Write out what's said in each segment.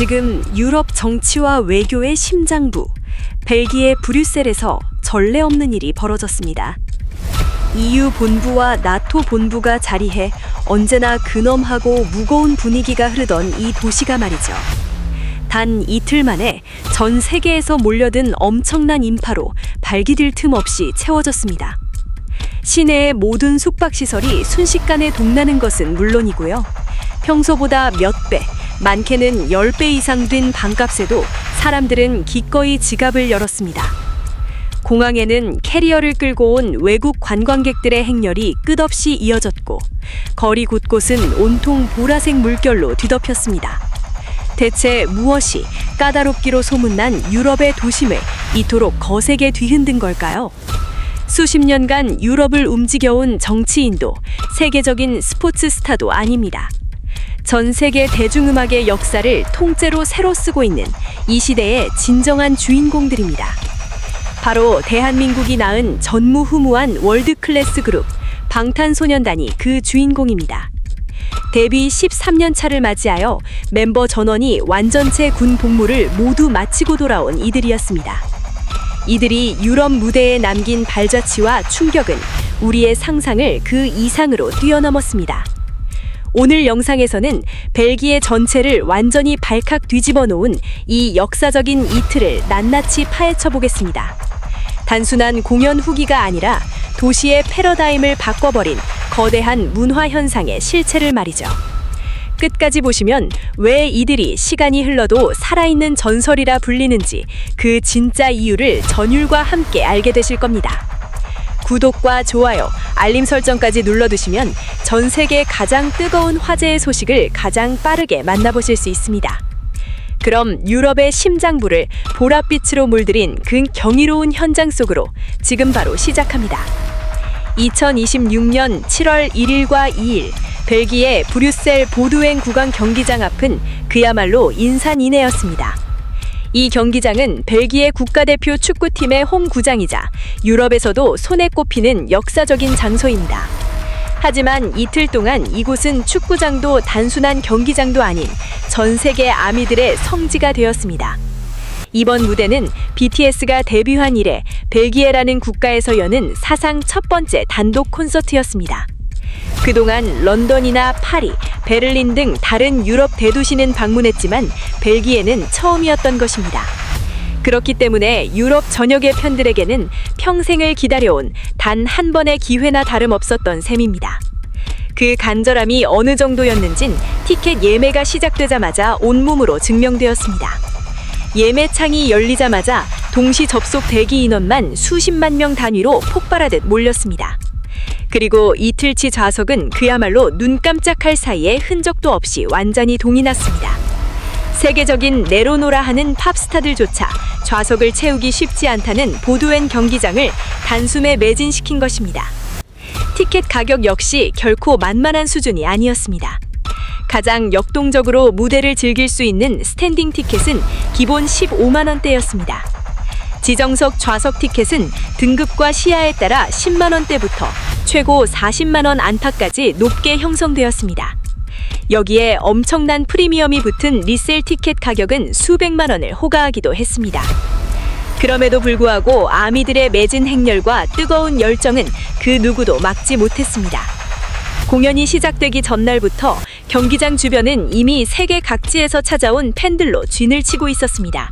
지금 유럽 정치와 외교의 심장부, 벨기에 브뤼셀에서 전례 없는 일이 벌어졌습니다. EU 본부와 나토 본부가 자리해 언제나 근엄하고 무거운 분위기가 흐르던 이 도시가 말이죠. 단 이틀 만에 전 세계에서 몰려든 엄청난 인파로 발기딜 틈 없이 채워졌습니다. 시내의 모든 숙박시설이 순식간에 동나는 것은 물론이고요. 평소보다 몇 배, 많게는 10배 이상 된 방값에도 사람들은 기꺼이 지갑을 열었습니다. 공항에는 캐리어를 끌고 온 외국 관광객들의 행렬이 끝없이 이어졌고 거리 곳곳은 온통 보라색 물결로 뒤덮였습니다. 대체 무엇이 까다롭기로 소문난 유럽의 도심을 이토록 거세게 뒤흔든 걸까요? 수십 년간 유럽을 움직여온 정치인도 세계적인 스포츠 스타도 아닙니다. 전 세계 대중음악의 역사를 통째로 새로 쓰고 있는 이 시대의 진정한 주인공들입니다. 바로 대한민국이 낳은 전무후무한 월드클래스 그룹 방탄소년단이 그 주인공입니다. 데뷔 13년 차를 맞이하여 멤버 전원이 완전체 군 복무를 모두 마치고 돌아온 이들이었습니다. 이들이 유럽 무대에 남긴 발자취와 충격은 우리의 상상을 그 이상으로 뛰어넘었습니다. 오늘 영상에서는 벨기에 전체를 완전히 발칵 뒤집어 놓은 이 역사적인 이틀을 낱낱이 파헤쳐 보겠습니다. 단순한 공연 후기가 아니라 도시의 패러다임을 바꿔버린 거대한 문화 현상의 실체를 말이죠. 끝까지 보시면 왜 이들이 시간이 흘러도 살아있는 전설이라 불리는지 그 진짜 이유를 전율과 함께 알게 되실 겁니다. 구독과 좋아요, 알림 설정까지 눌러두시면 전 세계 가장 뜨거운 화제의 소식을 가장 빠르게 만나보실 수 있습니다. 그럼 유럽의 심장부를 보랏빛으로 물들인 그 경이로운 현장 속으로 지금 바로 시작합니다. 2026년 7월 1일과 2일 벨기에 브뤼셀 보드웬 국왕 경기장 앞은 그야말로 인산인해였습니다. 이 경기장은 벨기에 국가대표 축구팀의 홈구장이자 유럽에서도 손에 꼽히는 역사적인 장소입니다. 하지만 이틀 동안 이곳은 축구장도 단순한 경기장도 아닌 전 세계 아미들의 성지가 되었습니다. 이번 무대는 BTS가 데뷔한 이래 벨기에라는 국가에서 여는 사상 첫 번째 단독 콘서트였습니다. 그동안 런던이나 파리, 베를린 등 다른 유럽 대도시는 방문했지만 벨기에는 처음이었던 것입니다. 그렇기 때문에 유럽 전역의 팬들에게는 평생을 기다려온 단 한 번의 기회나 다름없었던 셈입니다. 그 간절함이 어느 정도였는진 티켓 예매가 시작되자마자 온몸으로 증명되었습니다. 예매창이 열리자마자 동시 접속 대기 인원만 수십만 명 단위로 폭발하듯 몰렸습니다. 그리고 이틀치 좌석은 그야말로 눈 깜짝할 사이에 흔적도 없이 완전히 동이 났습니다. 세계적인 내로노라 하는 팝스타들조차 좌석을 채우기 쉽지 않다는 보드웬 경기장을 단숨에 매진시킨 것입니다. 티켓 가격 역시 결코 만만한 수준이 아니었습니다. 가장 역동적으로 무대를 즐길 수 있는 스탠딩 티켓은 기본 15만 원대였습니다. 지정석 좌석 티켓은 등급과 시야에 따라 10만 원대부터 최고 40만 원 안팎까지 높게 형성되었습니다. 여기에 엄청난 프리미엄이 붙은 리셀 티켓 가격은 수백만 원을 호가하기도 했습니다. 그럼에도 불구하고 아미들의 매진 행렬과 뜨거운 열정은 그 누구도 막지 못했습니다. 공연이 시작되기 전날부터 경기장 주변은 이미 세계 각지에서 찾아온 팬들로 쥔을 치고 있었습니다.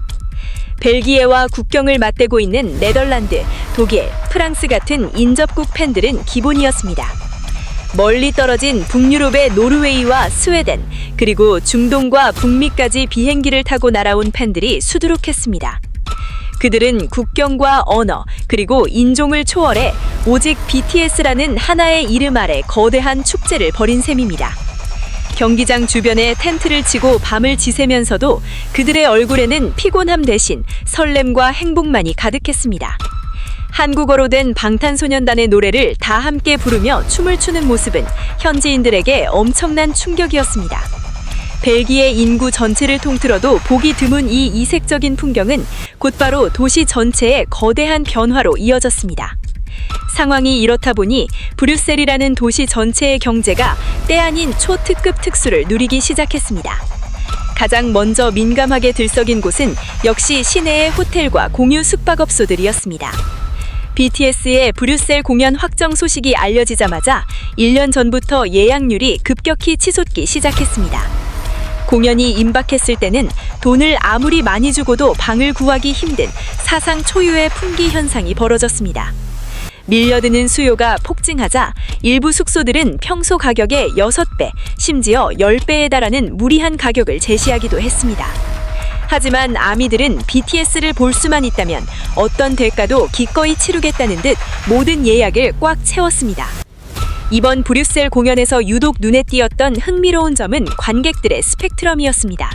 벨기에와 국경을 맞대고 있는 네덜란드, 독일, 프랑스 같은 인접국 팬들은 기본이었습니다. 멀리 떨어진 북유럽의 노르웨이와 스웨덴, 그리고 중동과 북미까지 비행기를 타고 날아온 팬들이 수두룩했습니다. 그들은 국경과 언어, 그리고 인종을 초월해 오직 BTS라는 하나의 이름 아래 거대한 축제를 벌인 셈입니다. 경기장 주변에 텐트를 치고 밤을 지새면서도 그들의 얼굴에는 피곤함 대신 설렘과 행복만이 가득했습니다. 한국어로 된 방탄소년단의 노래를 다 함께 부르며 춤을 추는 모습은 현지인들에게 엄청난 충격이었습니다. 벨기에 인구 전체를 통틀어도 보기 드문 이 이색적인 풍경은 곧바로 도시 전체의 거대한 변화로 이어졌습니다. 상황이 이렇다 보니 브뤼셀이라는 도시 전체의 경제가 때 아닌 초특급 특수를 누리기 시작했습니다. 가장 먼저 민감하게 들썩인 곳은 역시 시내의 호텔과 공유 숙박업소들이었습니다. BTS의 브뤼셀 공연 확정 소식이 알려지자마자 1년 전부터 예약률이 급격히 치솟기 시작했습니다. 공연이 임박했을 때는 돈을 아무리 많이 주고도 방을 구하기 힘든 사상 초유의 품귀 현상이 벌어졌습니다. 밀려드는 수요가 폭증하자 일부 숙소들은 평소 가격의 6배, 심지어 10배에 달하는 무리한 가격을 제시하기도 했습니다. 하지만 아미들은 BTS를 볼 수만 있다면 어떤 대가도 기꺼이 치르겠다는 듯 모든 예약을 꽉 채웠습니다. 이번 브뤼셀 공연에서 유독 눈에 띄었던 흥미로운 점은 관객들의 스펙트럼이었습니다.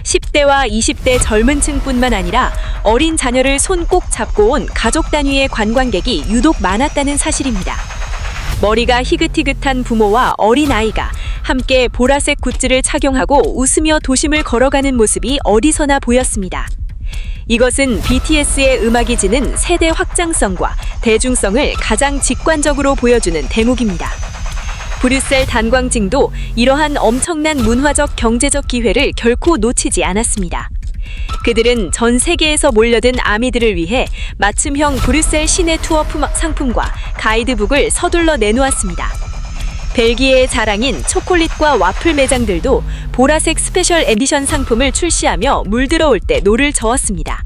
10대와 20대 젊은 층뿐만 아니라 어린 자녀를 손 꼭 잡고 온 가족 단위의 관광객이 유독 많았다는 사실입니다. 머리가 희긋희긋한 부모와 어린아이가 함께 보라색 굿즈를 착용하고 웃으며 도심을 걸어가는 모습이 어디서나 보였습니다. 이것은 BTS의 음악이 지닌 세대 확장성과 대중성을 가장 직관적으로 보여주는 대목입니다. 브뤼셀 단광징도 이러한 엄청난 문화적 경제적 기회를 결코 놓치지 않았습니다. 그들은 전 세계에서 몰려든 아미들을 위해 맞춤형 브뤼셀 시내 투어 상품과 가이드북을 서둘러 내놓았습니다. 벨기에의 자랑인 초콜릿과 와플 매장들도 보라색 스페셜 에디션 상품을 출시하며 물들어올 때 노를 저었습니다.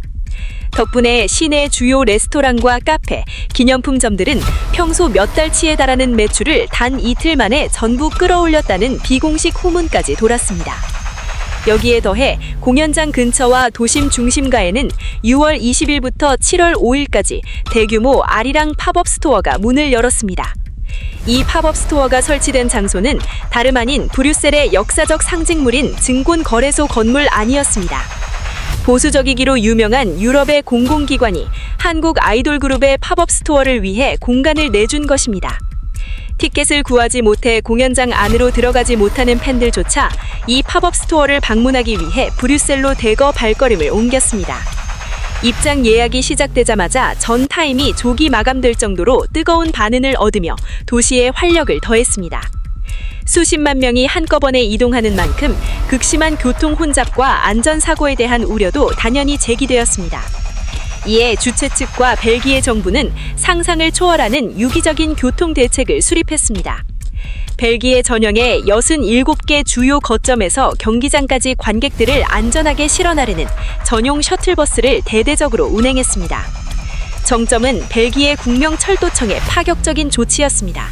덕분에 시내 주요 레스토랑과 카페, 기념품점들은 평소 몇 달치에 달하는 매출을 단 이틀 만에 전부 끌어올렸다는 비공식 후문까지 돌았습니다. 여기에 더해 공연장 근처와 도심 중심가에는 6월 20일부터 7월 5일까지 대규모 아리랑 팝업 스토어가 문을 열었습니다. 이 팝업 스토어가 설치된 장소는 다름 아닌 브뤼셀의 역사적 상징물인 증권거래소 건물 안이었습니다. 보수적이기로 유명한 유럽의 공공기관이 한국 아이돌 그룹의 팝업 스토어를 위해 공간을 내준 것입니다. 티켓을 구하지 못해 공연장 안으로 들어가지 못하는 팬들조차 이 팝업 스토어를 방문하기 위해 브뤼셀로 대거 발걸음을 옮겼습니다. 입장 예약이 시작되자마자 전 타임이 조기 마감될 정도로 뜨거운 반응을 얻으며 도시에 활력을 더했습니다. 수십만 명이 한꺼번에 이동하는 만큼 극심한 교통 혼잡과 안전사고에 대한 우려도 당연히 제기되었습니다. 이에 주최 측과 벨기에 정부는 상상을 초월하는 유기적인 교통 대책을 수립했습니다. 벨기에 전역의 67개 주요 거점에서 경기장까지 관객들을 안전하게 실어나르는 전용 셔틀버스를 대대적으로 운행했습니다. 정점은 벨기에 국명철도청의 파격적인 조치였습니다.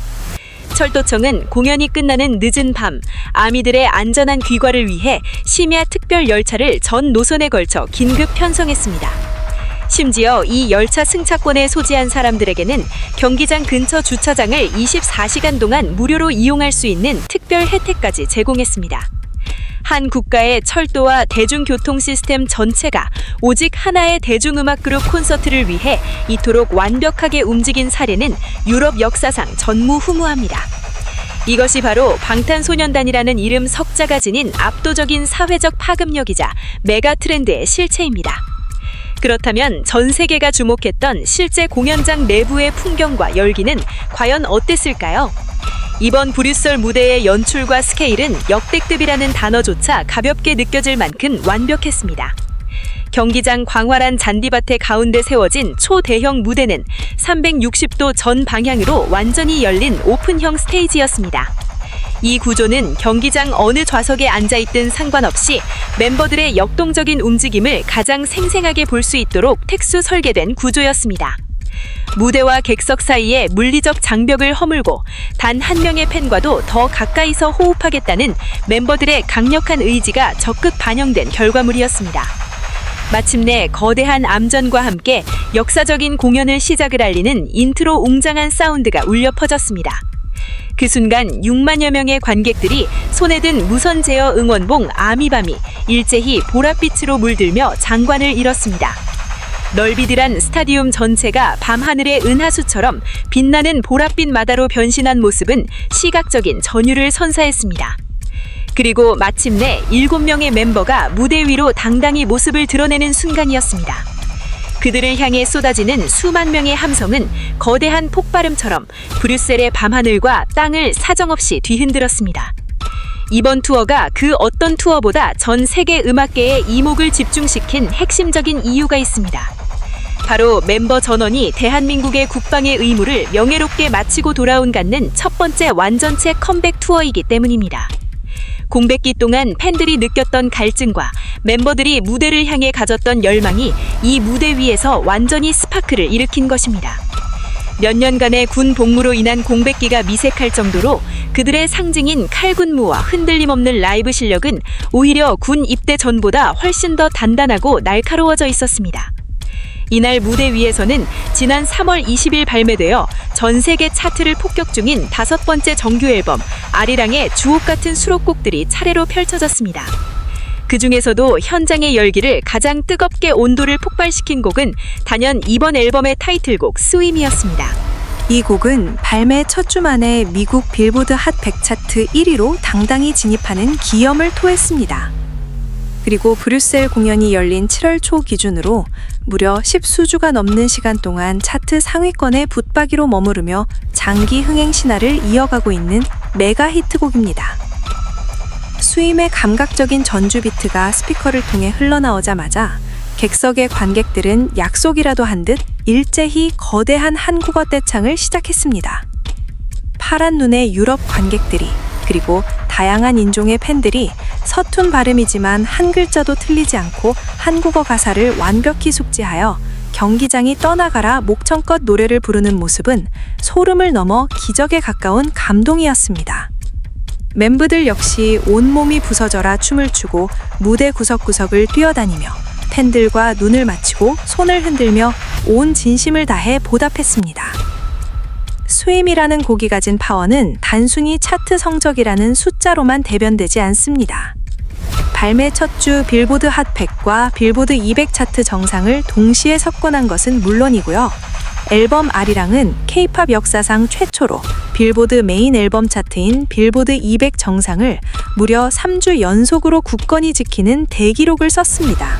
철도청은 공연이 끝나는 늦은 밤 아미들의 안전한 귀가를 위해 심야 특별 열차를 전 노선에 걸쳐 긴급 편성했습니다. 심지어 이 열차 승차권에 소지한 사람들에게는 경기장 근처 주차장을 24시간 동안 무료로 이용할 수 있는 특별 혜택까지 제공했습니다. 한 국가의 철도와 대중교통 시스템 전체가 오직 하나의 대중음악 그룹 콘서트를 위해 이토록 완벽하게 움직인 사례는 유럽 역사상 전무후무합니다. 이것이 바로 방탄소년단이라는 이름 석자가 지닌 압도적인 사회적 파급력이자 메가 트렌드의 실체입니다. 그렇다면 전 세계가 주목했던 실제 공연장 내부의 풍경과 열기는 과연 어땠을까요? 이번 브뤼셀 무대의 연출과 스케일은 역대급이라는 단어조차 가볍게 느껴질 만큼 완벽했습니다. 경기장 광활한 잔디밭의 가운데 세워진 초대형 무대는 360도 전 방향으로 완전히 열린 오픈형 스테이지였습니다. 이 구조는 경기장 어느 좌석에 앉아있든 상관없이 멤버들의 역동적인 움직임을 가장 생생하게 볼 수 있도록 특수 설계된 구조였습니다. 무대와 객석 사이에 물리적 장벽을 허물고 단 한 명의 팬과도 더 가까이서 호흡하겠다는 멤버들의 강력한 의지가 적극 반영된 결과물이었습니다. 마침내 거대한 암전과 함께 역사적인 공연을 시작을 알리는 인트로 웅장한 사운드가 울려 퍼졌습니다. 그 순간 6만여 명의 관객들이 손에 든 무선 제어 응원봉 아미밤이 일제히 보랏빛으로 물들며 장관을 이뤘습니다. 넓이들한 스타디움 전체가 밤하늘의 은하수처럼 빛나는 보랏빛 마다로 변신한 모습은 시각적인 전율을 선사했습니다. 그리고 마침내 7명의 멤버가 무대 위로 당당히 모습을 드러내는 순간이었습니다. 그들을 향해 쏟아지는 수만 명의 함성은 거대한 폭발음처럼 브뤼셀의 밤하늘과 땅을 사정없이 뒤흔들었습니다. 이번 투어가 그 어떤 투어보다 전 세계 음악계의 이목을 집중시킨 핵심적인 이유가 있습니다. 바로 멤버 전원이 대한민국의 국방의 의무를 명예롭게 마치고 돌아온 갖는 첫 번째 완전체 컴백 투어이기 때문입니다. 공백기 동안 팬들이 느꼈던 갈증과 멤버들이 무대를 향해 가졌던 열망이 이 무대 위에서 완전히 스파크를 일으킨 것입니다. 몇 년간의 군 복무로 인한 공백기가 미색할 정도로 그들의 상징인 칼군무와 흔들림 없는 라이브 실력은 오히려 군 입대 전보다 훨씬 더 단단하고 날카로워져 있었습니다. 이날 무대 위에서는 지난 3월 20일 발매되어 전 세계 차트를 폭격 중인 5번째 정규 앨범 아리랑의 주옥같은 수록곡들이 차례로 펼쳐졌습니다. 그 중에서도 현장의 열기를 가장 뜨겁게 온도를 폭발시킨 곡은 단연 이번 앨범의 타이틀곡 스윕이었습니다. 이 곡은 발매 첫 주 만에 미국 빌보드 핫 100 차트 1위로 당당히 진입하는 기염을 토했습니다. 그리고 브뤼셀 공연이 열린 7월 초 기준으로 무려 10수주가 넘는 시간 동안 차트 상위권에 붙박이로 머무르며 장기 흥행 신화를 이어가고 있는 메가 히트곡입니다. 스윕의 감각적인 전주 비트가 스피커를 통해 흘러나오자마자 객석의 관객들은 약속이라도 한 듯 일제히 거대한 한국어 떼창을 시작했습니다. 파란 눈의 유럽 관객들이 그리고 다양한 인종의 팬들이 서툰 발음이지만 한 글자도 틀리지 않고 한국어 가사를 완벽히 숙지하여 경기장이 떠나가라 목청껏 노래를 부르는 모습은 소름을 넘어 기적에 가까운 감동이었습니다. 멤버들 역시 온몸이 부서져라 춤을 추고 무대 구석구석을 뛰어다니며 팬들과 눈을 맞추고 손을 흔들며 온 진심을 다해 보답했습니다. 스윕이라는 곡이 가진 파워는 단순히 차트 성적이라는 숫자로만 대변되지 않습니다. 발매 첫 주 빌보드 핫 100과 빌보드 200 차트 정상을 동시에 석권한 것은 물론이고요. 앨범 아리랑은 K-팝 역사상 최초로 빌보드 메인 앨범 차트인 빌보드 200 정상을 무려 3주 연속으로 굳건히 지키는 대기록을 썼습니다.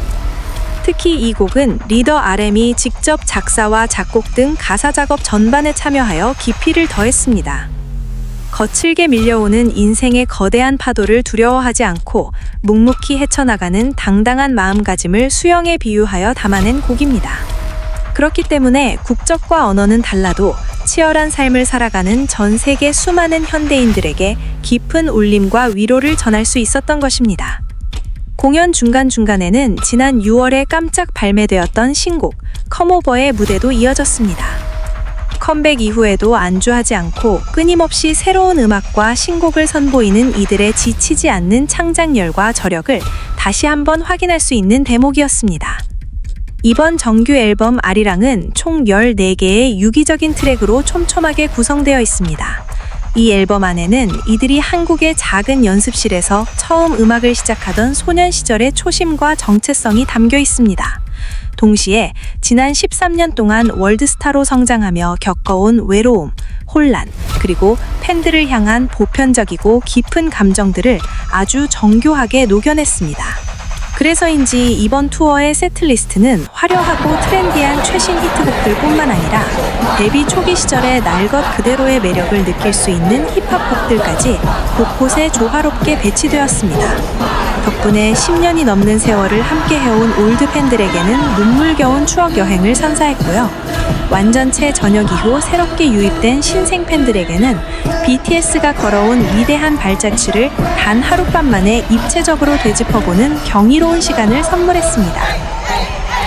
특히 이 곡은 리더 RM이 직접 작사와 작곡 등 가사 작업 전반에 참여하여 깊이를 더했습니다. 거칠게 밀려오는 인생의 거대한 파도를 두려워하지 않고 묵묵히 헤쳐나가는 당당한 마음가짐을 수영에 비유하여 담아낸 곡입니다. 그렇기 때문에 국적과 언어는 달라도 치열한 삶을 살아가는 전 세계 수많은 현대인들에게 깊은 울림과 위로를 전할 수 있었던 것입니다. 공연 중간중간에는 지난 6월에 깜짝 발매되었던 신곡 컴오버의 무대도 이어졌습니다. 컴백 이후에도 안주하지 않고 끊임없이 새로운 음악과 신곡을 선보이는 이들의 지치지 않는 창작열과 저력을 다시 한번 확인할 수 있는 대목이었습니다. 이번 정규 앨범 아리랑은 총 14개의 유기적인 트랙으로 촘촘하게 구성되어 있습니다. 이 앨범 안에는 이들이 한국의 작은 연습실에서 처음 음악을 시작하던 소년 시절의 초심과 정체성이 담겨 있습니다. 동시에 지난 13년 동안 월드스타로 성장하며 겪어온 외로움, 혼란, 그리고 팬들을 향한 보편적이고 깊은 감정들을 아주 정교하게 녹여냈습니다. 그래서인지 이번 투어의 세트리스트는 화려하고 트렌디한 최신 히트곡들뿐만 아니라 데뷔 초기 시절의 날 것 그대로의 매력을 느낄 수 있는 힙합 곡들까지 곳곳에 조화롭게 배치되었습니다. 덕분에 10년이 넘는 세월을 함께 해온 올드 팬들에게는 눈물겨운 추억 여행을 선사했고요. 완전체 전역 이후 새롭게 유입된 신생 팬들에게는 BTS가 걸어온 위대한 발자취를 단 하룻밤 만에 입체적으로 되짚어보는 경이로운 시간을 선물했습니다.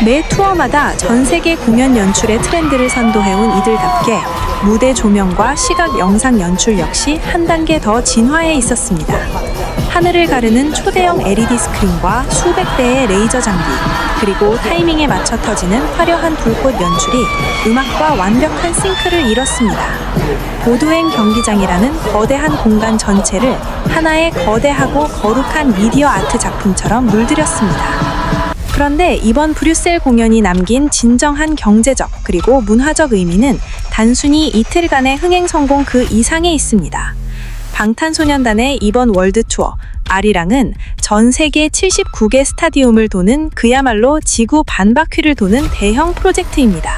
매 투어마다 전 세계 공연 연출의 트렌드를 선도해온 이들답게 무대 조명과 시각 영상 연출 역시 한 단계 더 진화해 있었습니다. 하늘을 가르는 초대형 LED 스크린과 수백 대의 레이저 장비, 그리고 타이밍에 맞춰 터지는 화려한 불꽃 연출이 음악과 완벽한 싱크를 이뤘습니다. 보드행 경기장이라는 거대한 공간 전체를 하나의 거대하고 거룩한 미디어 아트 작품처럼 물들였습니다. 그런데 이번 브뤼셀 공연이 남긴 진정한 경제적 그리고 문화적 의미는 단순히 이틀간의 흥행 성공 그 이상에 있습니다. 방탄소년단의 이번 월드 투어 아리랑은 전 세계 79개 스타디움을 도는 그야말로 지구 반바퀴를 도는 대형 프로젝트입니다.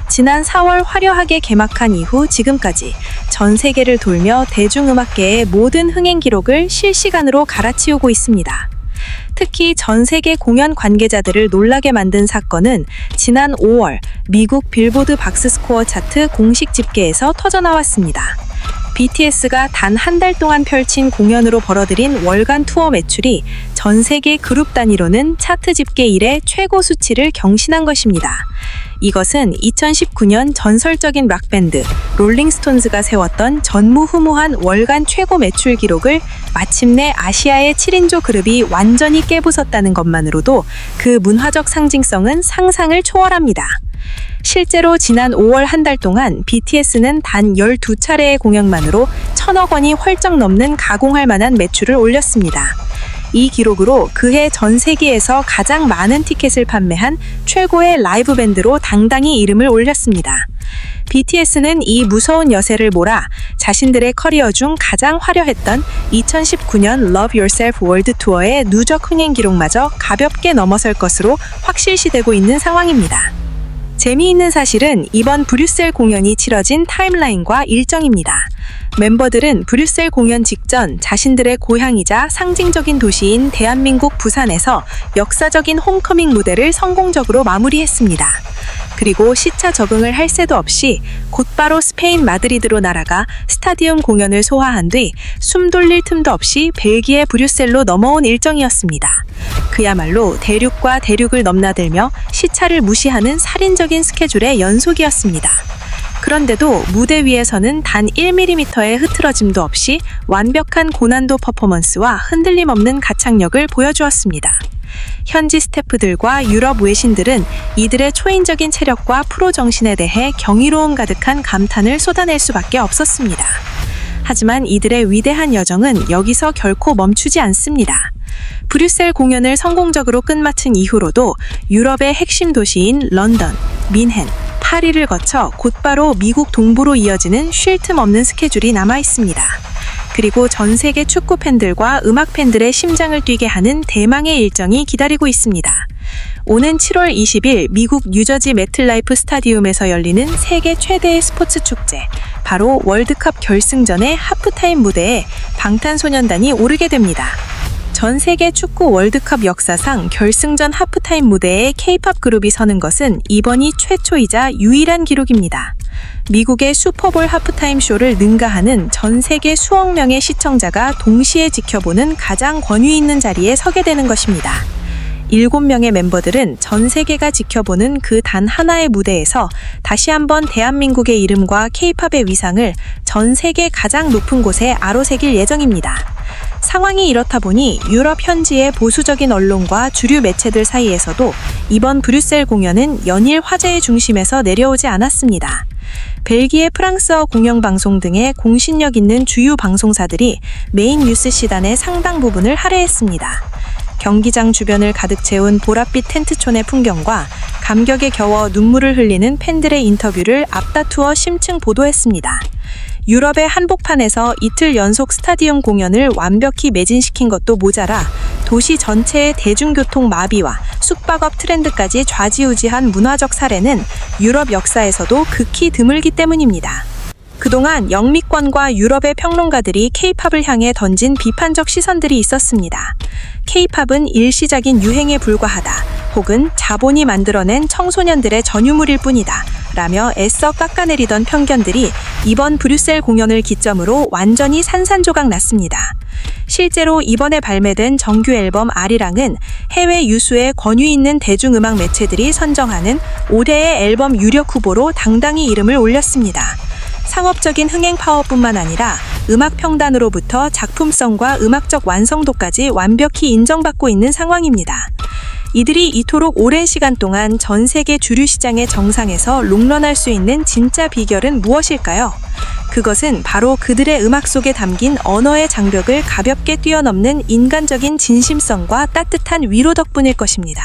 지난 4월 화려하게 개막한 이후 지금까지 전 세계를 돌며 대중음악계의 모든 흥행 기록을 실시간으로 갈아치우고 있습니다. 특히 전 세계 공연 관계자들을 놀라게 만든 사건은 지난 5월 미국 빌보드 박스스코어 차트 공식 집계에서 터져나왔습니다. BTS가 단 한 달 동안 펼친 공연으로 벌어들인 월간 투어 매출이 전 세계 그룹 단위로는 차트 집계 이래 최고 수치를 경신한 것입니다. 이것은 2019년 전설적인 락밴드 롤링스톤즈가 세웠던 전무후무한 월간 최고 매출 기록을 마침내 아시아의 7인조 그룹이 완전히 깨부쉈다는 것만으로도 그 문화적 상징성은 상상을 초월합니다. 실제로 지난 5월 한 달 동안 BTS는 단 12차례의 공연만으로 1,000억 원이 훌쩍 넘는 가공할 만한 매출을 올렸습니다. 이 기록으로 그해 전 세계에서 가장 많은 티켓을 판매한 최고의 라이브 밴드로 당당히 이름을 올렸습니다. BTS는 이 무서운 여세를 몰아 자신들의 커리어 중 가장 화려했던 2019년 Love Yourself 월드 투어의 누적 흥행 기록마저 가볍게 넘어설 것으로 확실시되고 있는 상황입니다. 재미있는 사실은 이번 브뤼셀 공연이 치러진 타임라인과 일정입니다. 멤버들은 브뤼셀 공연 직전 자신들의 고향이자 상징적인 도시인 대한민국 부산에서 역사적인 홈커밍 무대를 성공적으로 마무리했습니다. 그리고 시차 적응을 할 새도 없이 곧바로 스페인 마드리드로 날아가 스타디움 공연을 소화한 뒤 숨 돌릴 틈도 없이 벨기에 브뤼셀로 넘어온 일정이었습니다. 그야말로 대륙과 대륙을 넘나들며 시차를 무시하는 살인적인 스케줄의 연속이었습니다. 그런데도 무대 위에서는 단 1mm의 흐트러짐도 없이 완벽한 고난도 퍼포먼스와 흔들림 없는 가창력을 보여주었습니다. 현지 스태프들과 유럽 외신들은 이들의 초인적인 체력과 프로 정신에 대해 경이로움 가득한 감탄을 쏟아낼 수밖에 없었습니다. 하지만 이들의 위대한 여정은 여기서 결코 멈추지 않습니다. 브뤼셀 공연을 성공적으로 끝마친 이후로도 유럽의 핵심 도시인 런던, 민헨, 파리를 거쳐 곧바로 미국 동부로 이어지는 쉴 틈 없는 스케줄이 남아 있습니다. 그리고 전 세계 축구 팬들과 음악 팬들의 심장을 뛰게 하는 대망의 일정이 기다리고 있습니다. 오는 7월 20일 미국 뉴저지 매틀라이프 스타디움에서 열리는 세계 최대의 스포츠 축제, 바로 월드컵 결승전의 하프타임 무대에 방탄소년단이 오르게 됩니다. 전 세계 축구 월드컵 역사상 결승전 하프타임 무대에 K-팝 그룹이 서는 것은 이번이 최초이자 유일한 기록입니다. 미국의 슈퍼볼 하프타임 쇼를 능가하는 전 세계 수억 명의 시청자가 동시에 지켜보는 가장 권위 있는 자리에 서게 되는 것입니다. 7명의 멤버들은 전 세계가 지켜보는 그 단 하나의 무대에서 다시 한번 대한민국의 이름과 K-팝의 위상을 전 세계 가장 높은 곳에 아로새길 예정입니다. 상황이 이렇다 보니 유럽 현지의 보수적인 언론과 주류 매체들 사이에서도 이번 브뤼셀 공연은 연일 화제의 중심에서 내려오지 않았습니다. 벨기에 프랑스어 공영방송 등의 공신력 있는 주요 방송사들이 메인 뉴스 시단의 상당 부분을 할애했습니다. 경기장 주변을 가득 채운 보랏빛 텐트촌의 풍경과 감격에 겨워 눈물을 흘리는 팬들의 인터뷰를 앞다투어 심층 보도했습니다. 유럽의 한복판에서 이틀 연속 스타디움 공연을 완벽히 매진시킨 것도 모자라 도시 전체의 대중교통 마비와 숙박업 트렌드까지 좌지우지한 문화적 사례는 유럽 역사에서도 극히 드물기 때문입니다. 그동안 영미권과 유럽의 평론가들이 K-팝을 향해 던진 비판적 시선들이 있었습니다. K-팝은 일시적인 유행에 불과하다, 혹은 자본이 만들어낸 청소년들의 전유물일 뿐이다 라며 애써 깎아내리던 편견들이 이번 브뤼셀 공연을 기점으로 완전히 산산조각 났습니다. 실제로 이번에 발매된 정규 앨범 아리랑은 해외 유수의 권위 있는 대중음악 매체들이 선정하는 올해의 앨범 유력 후보로 당당히 이름을 올렸습니다. 상업적인 흥행 파워뿐만 아니라 음악 평단으로부터 작품성과 음악적 완성도까지 완벽히 인정받고 있는 상황입니다. 이들이 이토록 오랜 시간 동안 전 세계 주류 시장의 정상에서 롱런할 수 있는 진짜 비결은 무엇일까요? 그것은 바로 그들의 음악 속에 담긴 언어의 장벽을 가볍게 뛰어넘는 인간적인 진심성과 따뜻한 위로 덕분일 것입니다.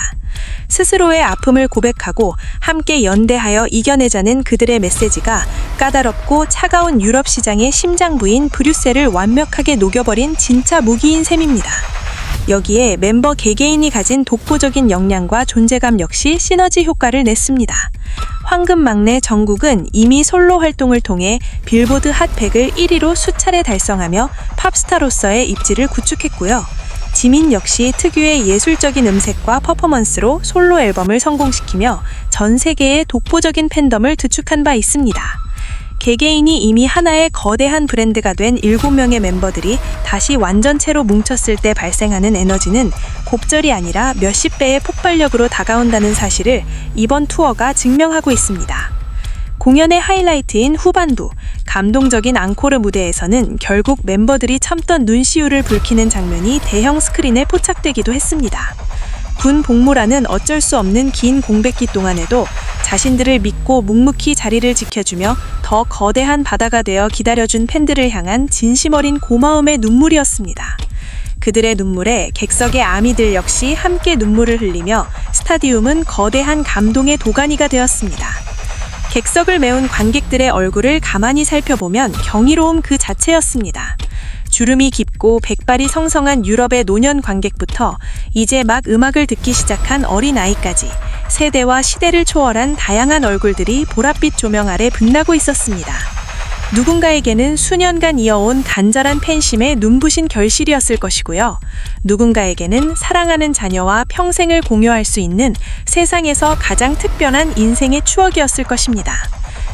스스로의 아픔을 고백하고 함께 연대하여 이겨내자는 그들의 메시지가 까다롭고 차가운 유럽 시장의 심장부인 브뤼셀을 완벽하게 녹여버린 진짜 무기인 셈입니다. 여기에 멤버 개개인이 가진 독보적인 역량과 존재감 역시 시너지 효과를 냈습니다. 황금 막내 정국은 이미 솔로 활동을 통해 빌보드 핫 100을 1위로 수차례 달성하며 팝스타로서의 입지를 구축했고요. 지민 역시 특유의 예술적인 음색과 퍼포먼스로 솔로 앨범을 성공시키며 전 세계의 독보적인 팬덤을 구축한 바 있습니다. 개개인이 이미 하나의 거대한 브랜드가 된 7명의 멤버들이 다시 완전체로 뭉쳤을 때 발생하는 에너지는 곱절이 아니라 몇십 배의 폭발력으로 다가온다는 사실을 이번 투어가 증명하고 있습니다. 공연의 하이라이트인 후반부, 감동적인 앙코르 무대에서는 결국 멤버들이 참던 눈시울을 붉히는 장면이 대형 스크린에 포착되기도 했습니다. 군 복무라는 어쩔 수 없는 긴 공백기 동안에도 자신들을 믿고 묵묵히 자리를 지켜주며 더 거대한 바다가 되어 기다려준 팬들을 향한 진심 어린 고마움의 눈물이었습니다. 그들의 눈물에 객석의 아미들 역시 함께 눈물을 흘리며 스타디움은 거대한 감동의 도가니가 되었습니다. 객석을 메운 관객들의 얼굴을 가만히 살펴보면 경이로움 그 자체였습니다. 주름이 깊고 백발이 성성한 유럽의 노년 관객부터 이제 막 음악을 듣기 시작한 어린아이까지 세대와 시대를 초월한 다양한 얼굴들이 보랏빛 조명 아래 빛나고 있었습니다. 누군가에게는 수년간 이어온 간절한 팬심의 눈부신 결실이었을 것이고요. 누군가에게는 사랑하는 자녀와 평생을 공유할 수 있는 세상에서 가장 특별한 인생의 추억이었을 것입니다.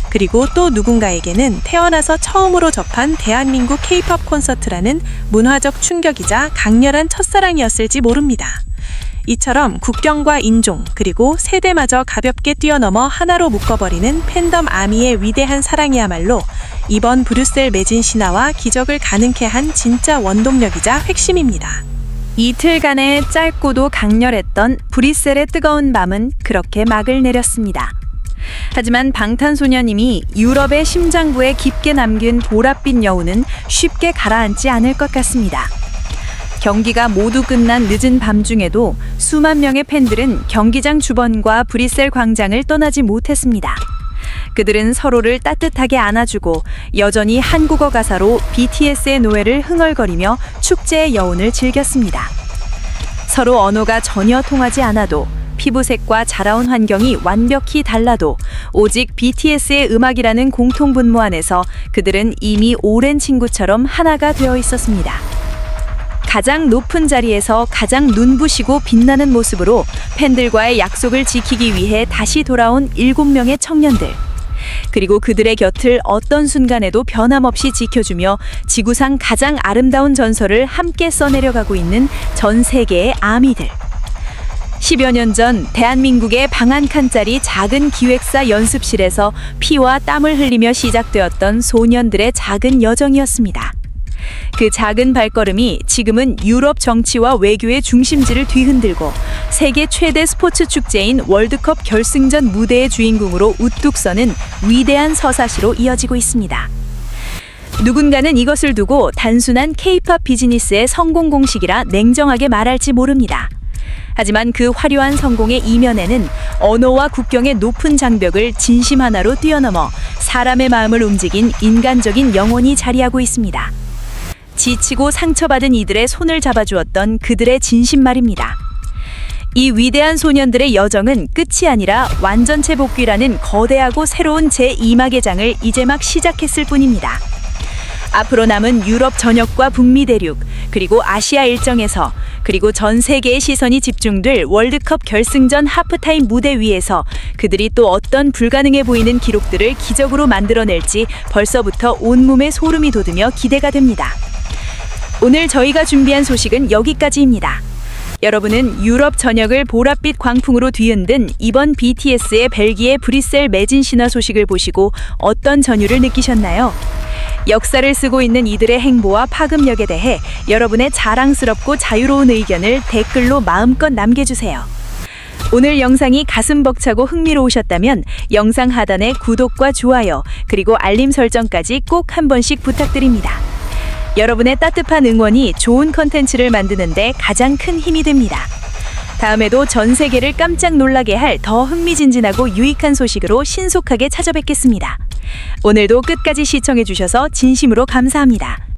그리고 또 누군가에게는 태어나서 처음으로 접한 대한민국 K-팝 콘서트라는 문화적 충격이자 강렬한 첫사랑이었을지 모릅니다. 이처럼 국경과 인종 그리고 세대마저 가볍게 뛰어넘어 하나로 묶어버리는 팬덤 아미의 위대한 사랑이야말로 이번 브뤼셀 매진 신화와 기적을 가능케 한 진짜 원동력이자 핵심입니다. 이틀간의 짧고도 강렬했던 브뤼셀의 뜨거운 밤은 그렇게 막을 내렸습니다. 하지만 방탄소년님이 유럽의 심장부에 깊게 남긴 보랏빛 여운은 쉽게 가라앉지 않을 것 같습니다. 경기가 모두 끝난 늦은 밤중에도 수만 명의 팬들은 경기장 주변과 브뤼셀 광장을 떠나지 못했습니다. 그들은 서로를 따뜻하게 안아주고 여전히 한국어 가사로 BTS의 노래를 흥얼거리며 축제의 여운을 즐겼습니다. 서로 언어가 전혀 통하지 않아도 피부색과 자라온 환경이 완벽히 달라도 오직 BTS의 음악이라는 공통분모 안에서 그들은 이미 오랜 친구처럼 하나가 되어 있었습니다. 가장 높은 자리에서 가장 눈부시고 빛나는 모습으로 팬들과의 약속을 지키기 위해 다시 돌아온 7명의 청년들. 그리고 그들의 곁을 어떤 순간에도 변함없이 지켜주며 지구상 가장 아름다운 전설을 함께 써내려가고 있는 전 세계의 아미들. 10여 년 전 대한민국의 방 한 칸짜리 작은 기획사 연습실에서 피와 땀을 흘리며 시작되었던 소년들의 작은 여정이었습니다. 그 작은 발걸음이 지금은 유럽 정치와 외교의 중심지를 뒤흔들고 세계 최대 스포츠 축제인 월드컵 결승전 무대의 주인공으로 우뚝 서는 위대한 서사시로 이어지고 있습니다. 누군가는 이것을 두고 단순한 K-팝 비즈니스의 성공 공식이라 냉정하게 말할지 모릅니다. 하지만 그 화려한 성공의 이면에는 언어와 국경의 높은 장벽을 진심 하나로 뛰어넘어 사람의 마음을 움직인 인간적인 영혼이 자리하고 있습니다. 지치고 상처받은 이들의 손을 잡아주었던 그들의 진심 말입니다. 이 위대한 소년들의 여정은 끝이 아니라 완전체 복귀라는 거대하고 새로운 제2막의 장을 이제 막 시작했을 뿐입니다. 앞으로 남은 유럽 전역과 북미 대륙, 그리고 아시아 일정에서, 그리고 전 세계의 시선이 집중될 월드컵 결승전 하프타임 무대 위에서 그들이 또 어떤 불가능해 보이는 기록들을 기적으로 만들어낼지 벌써부터 온몸에 소름이 돋으며 기대가 됩니다. 오늘 저희가 준비한 소식은 여기까지입니다. 여러분은 유럽 전역을 보랏빛 광풍으로 뒤흔든 이번 BTS의 벨기에 브뤼셀 매진 신화 소식을 보시고 어떤 전율을 느끼셨나요? 역사를 쓰고 있는 이들의 행보와 파급력에 대해 여러분의 자랑스럽고 자유로운 의견을 댓글로 마음껏 남겨주세요. 오늘 영상이 가슴 벅차고 흥미로우셨다면 영상 하단에 구독과 좋아요 그리고 알림 설정까지 꼭 한 번씩 부탁드립니다. 여러분의 따뜻한 응원이 좋은 컨텐츠를 만드는데 가장 큰 힘이 됩니다. 다음에도 전 세계를 깜짝 놀라게 할 더 흥미진진하고 유익한 소식으로 신속하게 찾아뵙겠습니다. 오늘도 끝까지 시청해주셔서 진심으로 감사합니다.